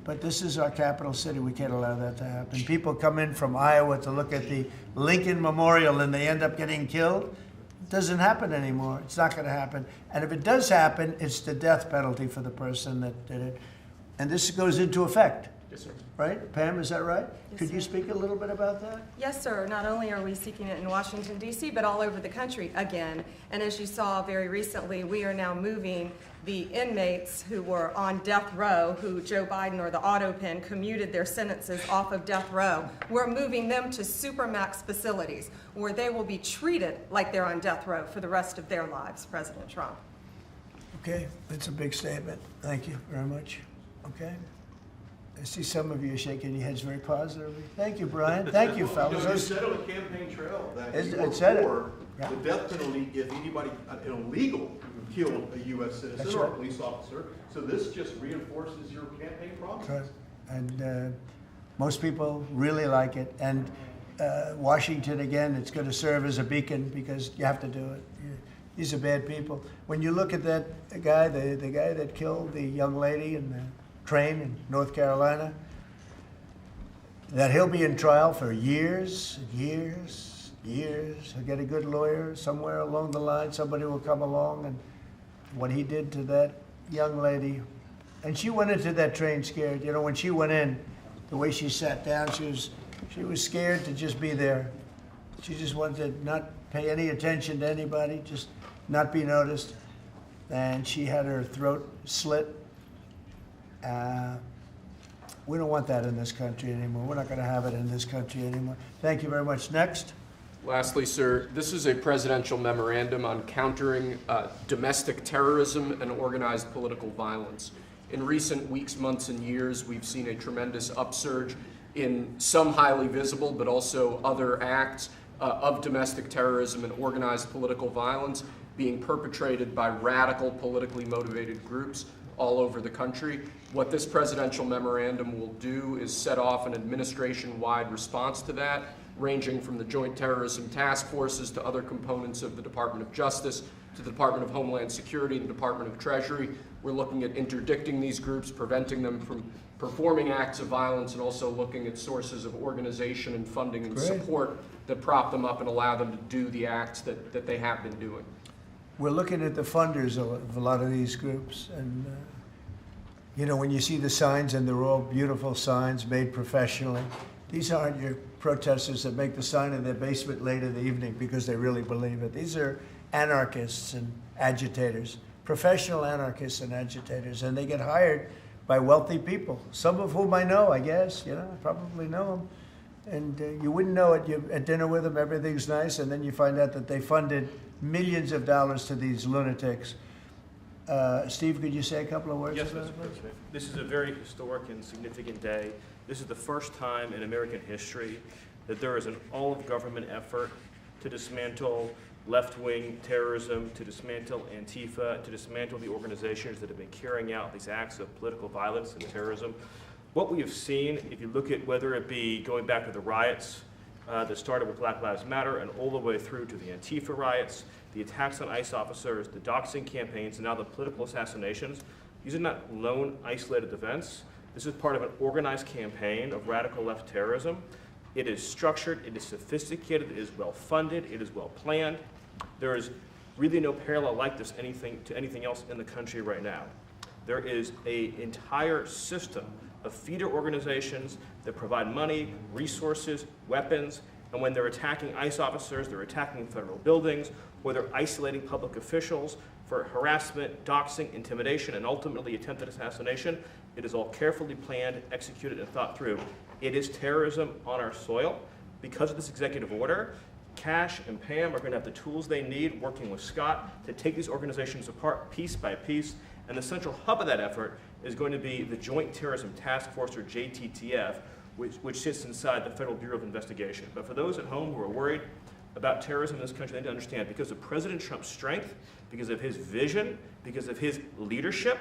But this is our capital city. We can't allow that to happen. People come in from Iowa to look at the Lincoln Memorial, and they end up getting killed. It doesn't happen anymore. It's not going to happen. And if it does happen, it's the death penalty for the person that did it. And this goes into effect, Yes, sir. right? Pam, is that right? Yes, Could you sir. speak a little bit about that? Yes, sir. Not only are we seeking it in Washington, D.C., but all over the country again. And as you saw very recently, we are now moving the inmates who were on death row, who Joe Biden or the auto pen commuted their sentences off of death row. We're moving them to supermax facilities where they will be treated like they're on death row for the rest of their lives, President Trump. Okay, that's a big statement. Thank you very much. Okay. I see some of you shaking your heads very positively. Thank you, Brian. Thank you, fellas. You said on the campaign trail that It you were said it. for Yeah. the death penalty if anybody, an illegal, killed a U.S. citizen That's or a right. police officer. So this just reinforces your campaign promise. Right. And most people really like it. And Washington, again, it's going to serve as a beacon because you have to do it. These are bad people. When you look at that guy, the guy that killed the young lady in the train in North Carolina, that he'll be in trial for years and years, years. He'll get a good lawyer somewhere along the line. Somebody will come along, and what he did to that young lady, and she went into that train scared. You know, when she went in, the way she sat down, she was scared to just be there. She just wanted to not pay any attention to anybody, just not be noticed. And she had her throat slit. We don't want that in this country anymore. We're not going to have it in this country anymore. Thank you very much. Next. Lastly, sir, this is a presidential memorandum on countering domestic terrorism and organized political violence. In recent weeks, months, and years, we've seen a tremendous upsurge in some highly visible, but also other acts of domestic terrorism and organized political violence being perpetrated by radical, politically motivated groups all over the country. What this presidential memorandum will do is set off an administration-wide response to that, ranging from the Joint Terrorism Task Forces to other components of the Department of Justice, to the Department of Homeland Security, the Department of Treasury. We're looking at interdicting these groups, preventing them from performing acts of violence, and also looking at sources of organization and funding and Great. support that prop them up and allow them to do the acts that they have been doing. We're looking at the funders of a lot of these groups, and you know, when you see the signs, and they're all beautiful signs made professionally, these aren't your protesters that make the sign in their basement late in the evening because they really believe it. These are anarchists and agitators, professional anarchists and agitators, and they get hired by wealthy people, some of whom I know, I guess, you know, I probably know them. And you wouldn't know it. You're at dinner with them, everything's nice, and then you find out that they funded millions of dollars to these lunatics. Steve, could you say a couple of words? Yes, about Mr. it? President. This is a very historic and significant day. This is the first time in American history that there is an all-of-government effort to dismantle left-wing terrorism, to dismantle Antifa, to dismantle the organizations that have been carrying out these acts of political violence and terrorism. What we have seen, if you look at whether it be going back to the riots that started with Black Lives Matter and all the way through to the Antifa riots, the attacks on ICE officers, the doxing campaigns, and now the political assassinations, these are not lone, isolated events. This is part of an organized campaign of radical left terrorism. It is structured, it is sophisticated, it is well-funded, it is well-planned. There is really no parallel like this to anything else in the country right now. There is an entire system of feeder organizations that provide money, resources, weapons, and when they're attacking ICE officers, they're attacking federal buildings, or they're isolating public officials for harassment, doxing, intimidation, and ultimately attempted assassination. It is all carefully planned, executed, and thought through. It is terrorism on our soil. Because of this executive order, Cash and Pam are going to have the tools they need, working with Scott, to take these organizations apart piece by piece. And the central hub of that effort is going to be the Joint Terrorism Task Force, or JTTF, which sits inside the Federal Bureau of Investigation. But for those at home who are worried about terrorism in this country, they need to understand, because of President Trump's strength, because of his vision, because of his leadership,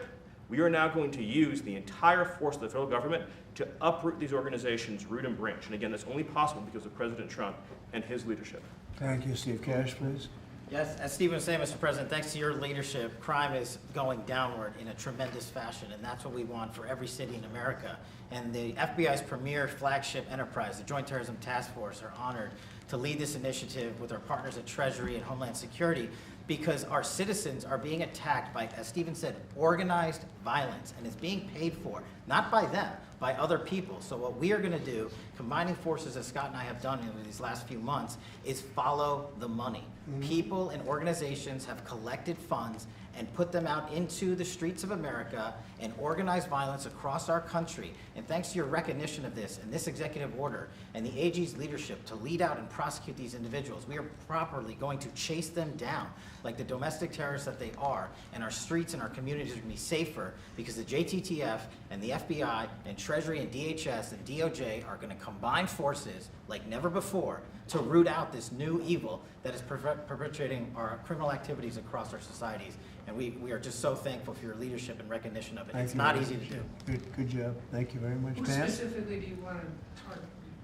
we are now going to use the entire force of the federal government to uproot these organizations root and branch. And again, that's only possible because of President Trump and his leadership. Thank you, Steve. Cash, please. Yes, as Steve was saying, Mr. President, thanks to your leadership, crime is going downward in a tremendous fashion, and that's what we want for every city in America. And the FBI's premier flagship enterprise, the Joint Terrorism Task Force, are honored to lead this initiative with our partners at Treasury and Homeland Security, because our citizens are being attacked by, as Stephen said, organized violence, and it's being paid for, not by them, by other people. So what we are going to do, combining forces as Scott and I have done in these last few months, is follow the money. People and organizations have collected funds and put them out into the streets of America and organized violence across our country. And thanks to your recognition of this and this executive order and the AG's leadership to lead out and prosecute these individuals, we are properly going to chase them down like the domestic terrorists that they are, and our streets and our communities are going to be safer because the JTTF and the FBI and Treasury and DHS and DOJ are going to combine forces like never before to root out this new evil that is perpetrating our criminal activities across our societies. And we are just so thankful for your leadership and recognition of it. It's not easy to do. Good job. Thank you very much. Who Pam? specifically do you want to target?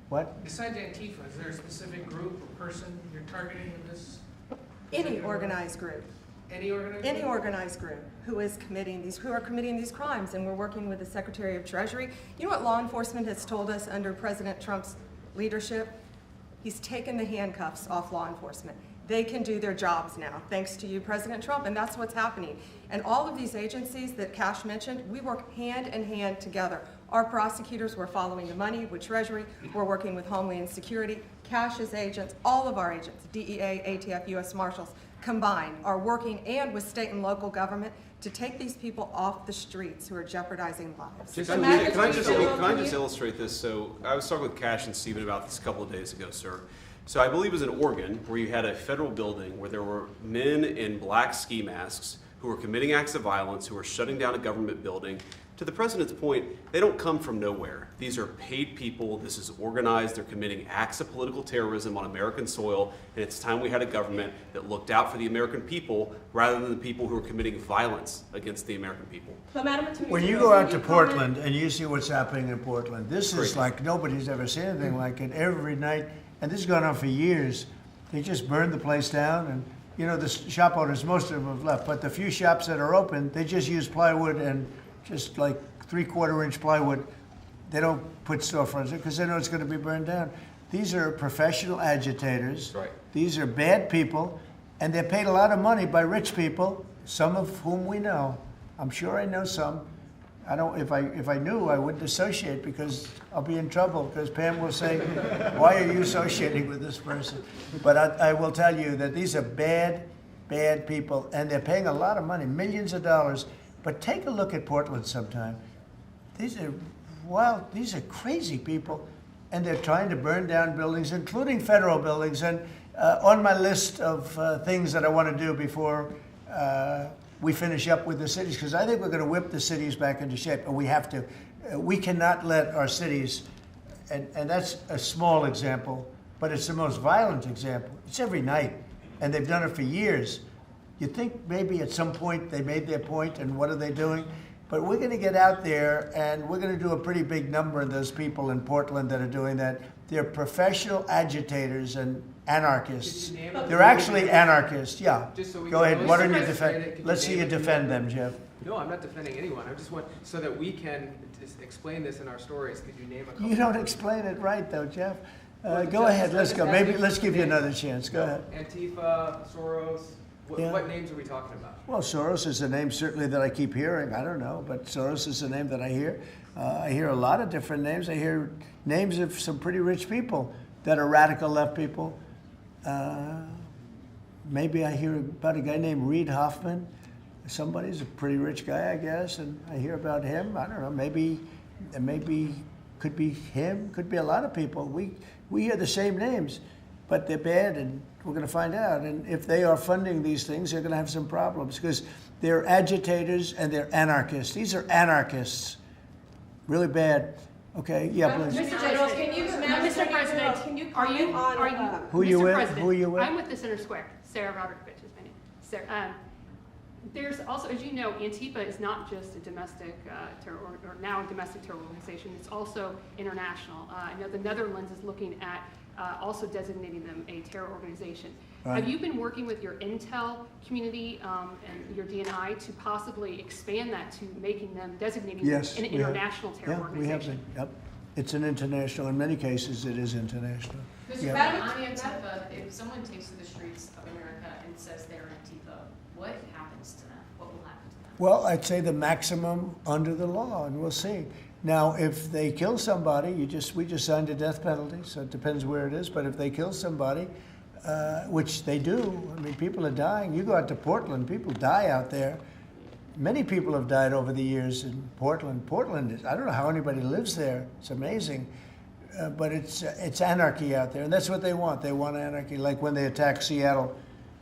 What? Besides Antifa, is there a specific group or person you're targeting with this? Any organized group. Any organized Any group? organized group who are committing these crimes, and we're working with the Secretary of Treasury. You know what law enforcement has told us under President Trump's leadership? He's taken the handcuffs off law enforcement. They can do their jobs now, thanks to you, President Trump, and that's what's happening. And all of these agencies that Cash mentioned, we work hand in hand together. Our prosecutors were following the money with Treasury. We're working with Homeland Security. Cash's agents, all of our agents, DEA, ATF, U.S. Marshals, combined are working, and with state and local government, to take these people off the streets who are jeopardizing lives. Can I just illustrate this? So I was talking with Cash and Stephen about this a couple of days ago, sir. So I believe it was in Oregon where you had a federal building where there were men in black ski masks who were committing acts of violence, who were shutting down a government building. To the president's point, they don't come from nowhere. These are paid people. This is organized. They're committing acts of political terrorism on American soil. And it's time we had a government that looked out for the American people rather than the people who are committing violence against the American people. But Madam Attorney When you General, go out can to comment- Portland and you see what's happening in Portland, this is Crazy. like nobody's ever seen anything like it. Every night, and this has gone on for years. They just burned the place down, and you know the shop owners, most of them have left, but the few shops that are open, they just use plywood and just like 3/4-inch plywood. They don't put storefronts in because they know it's going to be burned down. These are professional agitators. Right. These are bad people, and they're paid a lot of money by rich people, some of whom we know. I'm sure I know some. I don't. If I knew, I wouldn't associate because I'll be in trouble. Because Pam will say, "Why are you associating with this person?" But I will tell you that these are bad people, and they're paying a lot of money, millions of dollars. But take a look at Portland sometime. These are wild. These are crazy people, and they're trying to burn down buildings, including federal buildings. And on my list of things that I want to do before we finish up with the cities, because I think we're going to whip the cities back into shape, and we have to. We cannot let our cities, and that's a small example, but it's the most violent example. It's every night, and they've done it for years. You'd think maybe at some point they made their point, and what are they doing? But we're going to get out there, and we're going to do a pretty big number of those people in Portland that are doing that. They're professional agitators and anarchists. Could you name They're actually anarchists, yeah. Just so we Go can- ahead, why don't you Mr. defend? President, could Let's you see you name a few defend of them, Jeff. No, I'm not defending anyone. I just want, so that we can just explain this in our stories, could you name a couple? You don't explain it right, though, Jeff. Well, Go Jeff, ahead, let's I'm go. just Maybe asking let's for give you names. another chance. Go ahead. Antifa, Soros, Yeah. what names are we talking about? Well, Soros is a name certainly that I keep hearing. I don't know, but Soros is a name that I hear. I hear a lot of different names. I hear names of some pretty rich people that are radical left people. Maybe I hear about a guy named Reid Hoffman. Somebody's a pretty rich guy, I guess, and I hear about him. I don't know. Maybe could be him. Could be a lot of people. We hear the same names, but they're bad, and we're going to find out. And if they are funding these things, they're going to have some problems because they're agitators and they're anarchists. These are anarchists. Really bad. Okay, yeah, please. Mr. General, can you, Mr. President, can you are you, comment on, are you? Who you Mr. with? President, Who you with? I'm with the Center Square. Sarah Roderikovich is my name. Sarah, there's also, as you know, Antifa is not just a domestic terror, or now a domestic terror organization. It's also international. I know the Netherlands is looking at also designating them a terror organization. Right. Have you been working with your intel community and your DNI to possibly expand that to making them, designating Yes, them an we have. international terror Yeah, we have organization? been. Yep. it's an international, in many cases, it is international. Mr. Yeah. Madam, on Antifa, if someone takes to the streets of America and says they're Antifa, what happens to them? What will happen to them? Well, I'd say the maximum under the law, and we'll see. Now, if they kill somebody, we just signed a death penalty, so it depends where it is, but if they kill somebody, which they do, I mean, people are dying. You go out to Portland, people die out there. Many people have died over the years in Portland. Portland is, I don't know how anybody lives there. It's amazing. But it's anarchy out there, and that's what they want. They want anarchy. Like when they attacked Seattle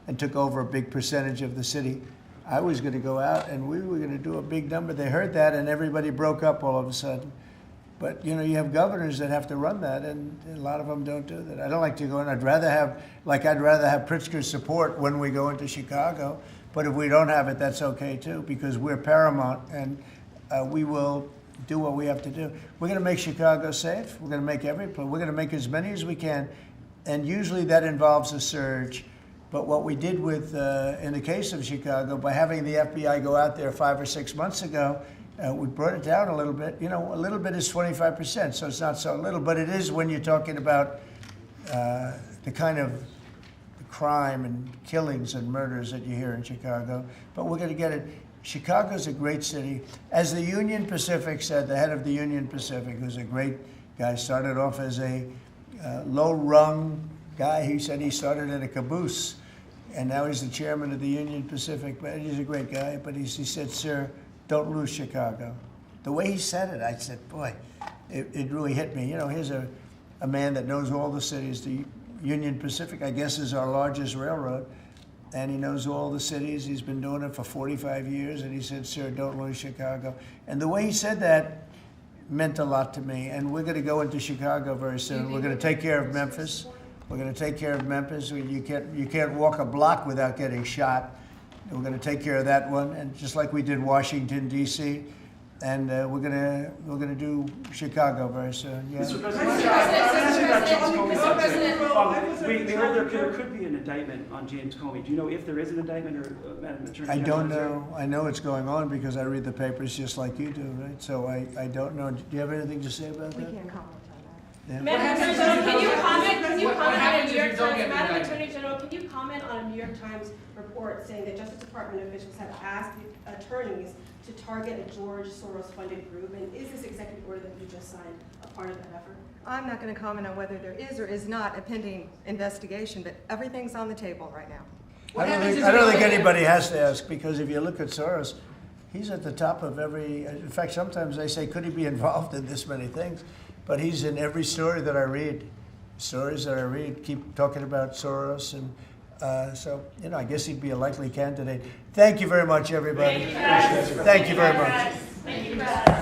and took over a big percentage of the city, I was going to go out and we were going to do a big number. They heard that and everybody broke up all of a sudden. But you know, you have governors that have to run that, and a lot of them don't do that. I don't like to go in. I'd rather have Pritzker's support when we go into Chicago. But if we don't have it, that's okay too, because we're paramount, and we will do what we have to do. We're going to make Chicago safe. We're going to make we're going to make as many as we can, and usually that involves a surge. But what we did with, in the case of Chicago, by having the FBI go out there 5 or 6 months ago, we brought it down a little bit. You know, a little bit is 25%, so it's not so little, but it is when you're talking about the kind of crime and killings and murders that you hear in Chicago. But we're going to get it. Chicago's a great city. As the Union Pacific said, the head of the Union Pacific, who's a great guy, started off as a low-rung guy. He said he started in a caboose, and now he's the chairman of the Union Pacific. But he's a great guy. But he said, "Sir, don't lose Chicago." The way he said it, I said, boy, it really hit me. You know, here's a man that knows all the cities. The Union Pacific, I guess, is our largest railroad, and he knows all the cities. He's been doing it for 45 years, and he said, "Sir, don't lose Chicago." And the way he said that meant a lot to me, and we're going to go into Chicago very soon. We're going to take care of Memphis. We're going to take care of Memphis. You can't walk a block without getting shot. And we're going to take care of that one, and just like we did Washington, D.C., and we're gonna do Chicago very soon. Yeah. Mr. President, we heard there could be an indictment on James Comey. Do you know if there is an indictment, or Madam Attorney General? I don't know. I know it's going on because I read the papers just like you do, right? So I don't know. Do you have anything to say about that? We can't comment on that. Yeah. Madam Attorney General, can you comment on a New York if you don't Times, get Madam indicted? Attorney General, can you comment on a New York Times report saying that Justice Department officials have asked the attorneys to target a George Soros-funded group? And is this executive order that you just signed a part of that effort? I'm not going to comment on whether there is or is not a pending investigation, but everything's on the table right now. I don't think anybody has to ask, because if you look at Soros, he's at the top of every. In fact, sometimes they say, could he be involved in this many things? But he's in every story that I read. Stories that I read keep talking about Soros, and so you know, I guess he'd be a likely candidate. Thank you very much, everybody. Thank you, Brad. Thank you very much. Thank you, Brad.